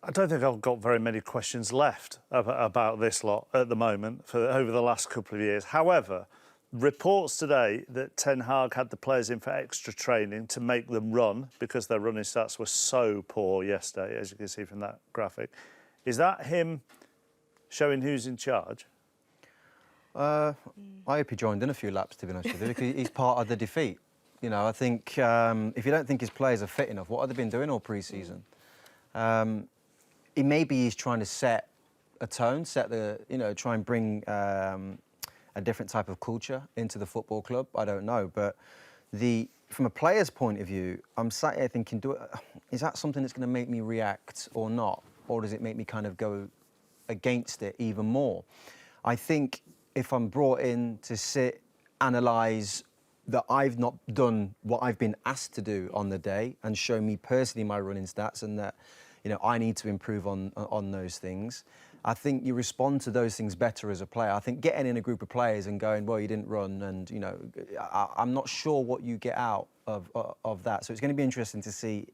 I don't think I've got very many questions left about this lot at the moment over the last couple of years. However, reports today that Ten Hag had the players in for extra training to make them run because their running stats were so poor yesterday, as you can see from that graphic. Is that him showing who's in charge? I hope he joined in a few laps, to be honest with you, because he's part of the defeat. You know, I think if you don't think his players are fit enough, what have they been doing all pre-season? Maybe he's trying to set a tone, try and bring a different type of culture into the football club. I don't know, but from a player's point of view, I'm sat here thinking, is that something that's going to make me react or not? Or does it make me kind of go against it even more? I think if I'm brought in to sit, analyse, that I've not done what I've been asked to do on the day and show me personally my running stats and that, I need to improve on those things. I think you respond to those things better as a player. I think getting in a group of players and going, well, you didn't run, and I'm not sure what you get out of that. So it's going to be interesting to see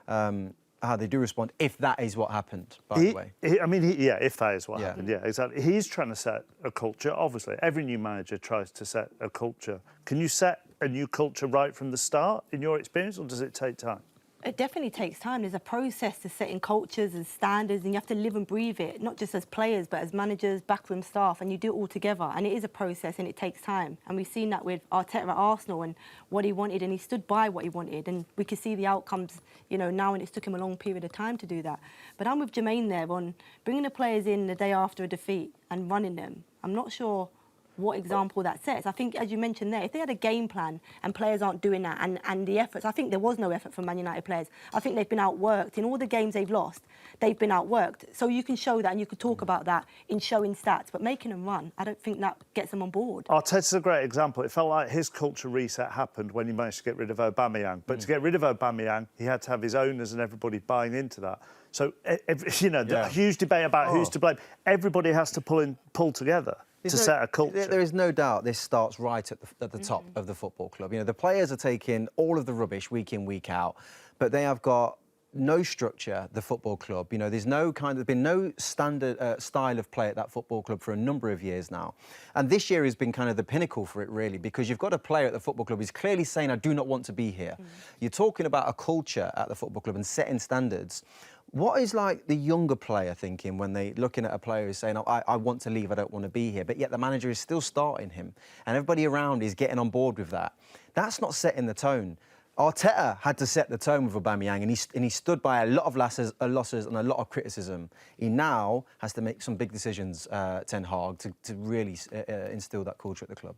how they do respond, if that is what happened, by the way. If that is what happened, yeah, exactly. He's trying to set a culture, obviously. Every new manager tries to set a culture. Can you set a new culture right from the start, in your experience, or does it take time? It definitely takes time. There's a process to setting cultures and standards, and you have to live and breathe it, not just as players, but as managers, backroom staff, and you do it all together. And it is a process, and it takes time. And we've seen that with Arteta at Arsenal and what he wanted, and he stood by what he wanted. And we can see the outcomes, now, and it's took him a long period of time to do that. But I'm with Jermaine there on bringing the players in the day after a defeat and running them. I'm not sure what example that sets. I think, as you mentioned there, if they had a game plan and players aren't doing that, and the efforts, I think there was no effort from Man United players. I think they've been outworked. In all the games they've lost, they've been outworked. So you can show that and you could talk about that in showing stats, but making them run, I don't think that gets them on board. Arteta's a great example. It felt like his culture reset happened when he managed to get rid of Aubameyang. But to get rid of Aubameyang, he had to have his owners and everybody buying into that. So, the huge debate about who's to blame. Everybody has to pull together to set a culture. There is no doubt this starts right at the top of the football club. The players are taking all of the rubbish week in, week out, but they have got no structure, the football club. There's been no standard style of play at that football club for a number of years now. And this year has been kind of the pinnacle for it, really, because you've got a player at the football club who's clearly saying, I do not want to be here. You're talking about a culture at the football club and setting standards. What is like the younger player thinking when they're looking at a player who's saying, I want to leave, I don't want to be here, but yet the manager is still starting him and everybody around is getting on board with that? That's not setting the tone. Arteta had to set the tone with Aubameyang, and he stood by a lot of losses and a lot of criticism. He now has to make some big decisions, Ten Hag, to really instill that culture at the club.